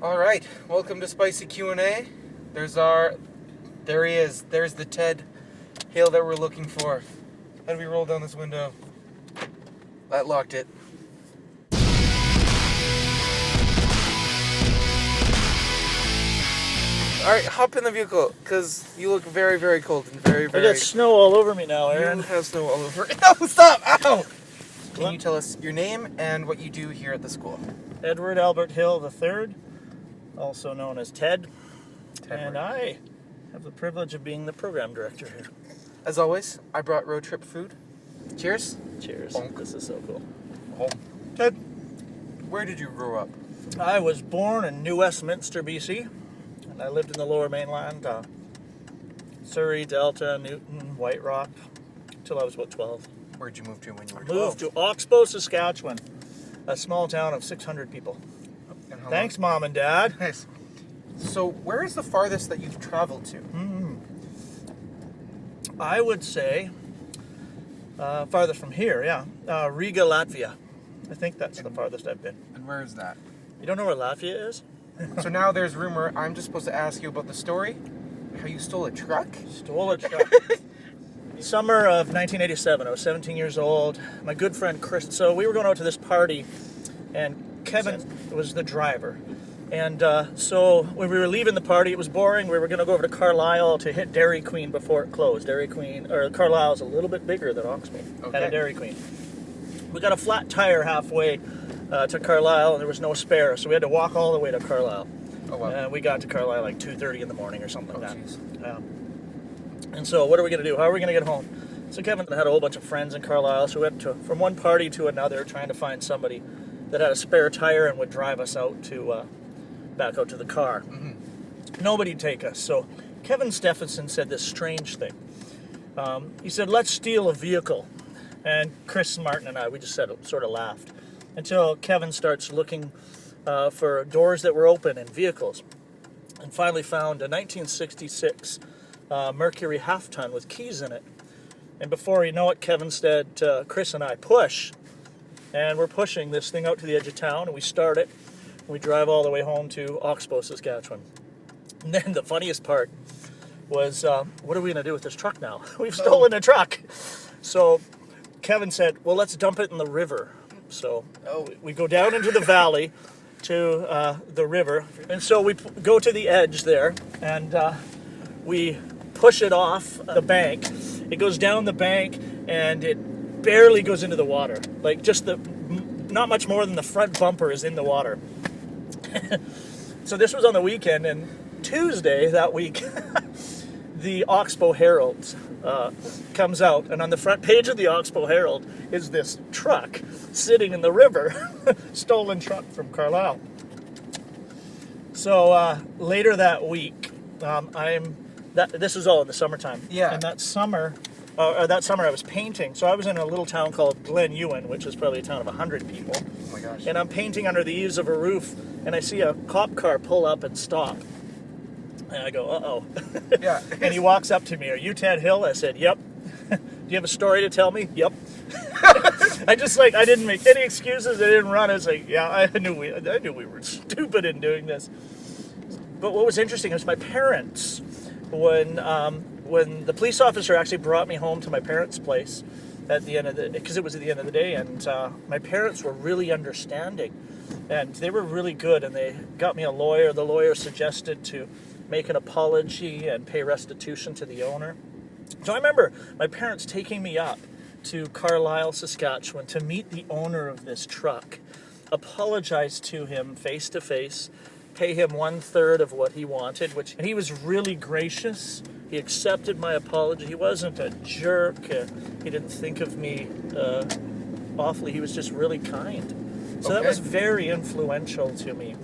All right, welcome to Spicy Q&A. There he is. There's the Ted Hale that we're looking for. How do we roll down this window? That locked it. All right, hop in the vehicle, because you look very, very cold and very, I very... got snow all over me now, Aaron. You have snow all over. No, stop! Ow! Can you tell us your name and what you do here at the school? Edward Albert Hill III, also known as Ted. And I have the privilege of being the program director here. As always, I brought road trip food. Cheers. Cheers. Bonk. This is so cool. Oh. Ted, where did you grow up? I was born in New Westminster, BC. And I lived in the Lower Mainland, Surrey, Delta, Newton, White Rock, until I was about 12. Where'd you move to when you were 12? Moved to Oxbow, Saskatchewan, a small town of 600 people. Thanks, Mom and Dad. Nice. So, where is the farthest that you've traveled to? I would say farthest from here, yeah. Riga, Latvia. I think that's the farthest I've been. And where is that? You don't know where Latvia is? So now there's rumor, I'm just supposed to ask you about the story, how you stole a truck? Stole a truck. Summer of 1987, I was 17 years old. My good friend Chris, so we were going out to this party, and Kevin was the driver. And so when we were leaving the party, it was boring. We were going to go over to Carlisle to hit Dairy Queen before it closed. Carlisle is a little bit bigger than Oxbow. Okay. Had a Dairy Queen. We got a flat tire halfway to Carlisle, and there was no spare, so we had to walk all the way to Carlisle. Oh, wow. We got to Carlisle like 2:30 in the morning or something like that. Geez. And so what are we going to do? How are we going to get home? So Kevin had a whole bunch of friends in Carlisle, so we went from one party to another trying to find somebody that had a spare tire and would drive us out to back out to the car. Mm-hmm. Nobody'd take us. So Kevin Stephenson said this strange thing. He said, let's steal a vehicle. And Chris Martin and I, we just sort of laughed. Until Kevin starts looking for doors that were open in vehicles. And finally found a 1966 Mercury half-ton with keys in it. And before you know it, Kevin said, Chris and I, push. And we're pushing this thing out to the edge of town, and we start it. We drive all the way home to Oxbow, Saskatchewan. And then the funniest part was, what are we going to do with this truck now? We've stolen a truck. So Kevin said, well, let's dump it in the river. So we go down into the valley to the river. And so we go to the edge there, and we push it off the bank. It goes down the bank, and it barely goes into the water. Like just not much more than the front bumper is in the water. So this was on the weekend, and Tuesday that week, the Oxbow Herald comes out, and on the front page of the Oxbow Herald is this truck sitting in the river, stolen truck from Carlisle. So later that week, this was all in the summertime. Yeah. And that summer I was painting. So I was in a little town called Glen Ewan, which is probably a town of 100 people. Oh my gosh. And I'm painting under the eaves of a roof, and I see a cop car pull up and stop. And I go, uh-oh. Yeah. And he walks up to me, are you Ted Hill? I said, yep. Do you have a story to tell me? Yep. I didn't make any excuses. I didn't run. I was like, yeah, I knew we were stupid in doing this. But what was interesting was my parents, when the police officer actually brought me home to my parents' place because it was at the end of the day, and my parents were really understanding, and they were really good, and they got me a lawyer. The lawyer suggested to make an apology and pay restitution to the owner. So I remember my parents taking me up to Carlisle, Saskatchewan to meet the owner of this truck, apologize to him face to face, pay him 1/3 of what he wanted, and he was really gracious. He accepted my apology. He wasn't a jerk. He didn't think of me awfully. He was just really kind. So that was very influential to me.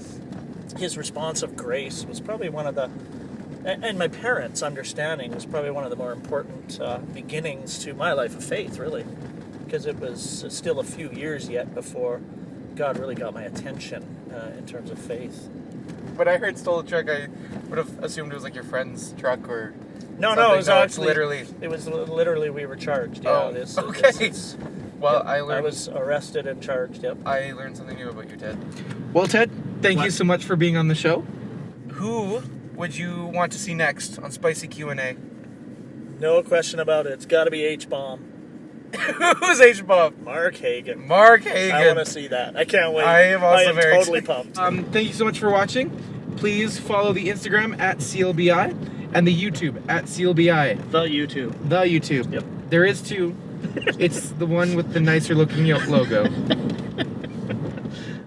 His response of grace was probably one of the, and my parents' understanding was probably one of the more important beginnings to my life of faith, really, because it was still a few years yet before God really got my attention in terms of faith. When I heard stole a truck, I would have assumed it was like your friend's truck or... No, it was actually... literally... It was literally we were charged. Yeah, I was arrested and charged, yep. I learned something new about you, Ted. Well, Ted, thank you What? so much for being on the show. Who would you want to see next on Spicy Q&A? No question about it. It's got to be H-Bomb. Who's H-Bob? Mark Hagan. Mark Hagan. I want to see that. I can't wait. I am also very totally excited. pumped. Thank you so much for watching. Please follow the Instagram at CLBI and the YouTube at CLBI. The YouTube. The YouTube. Yep. There is two. It's the one with the nicer looking logo.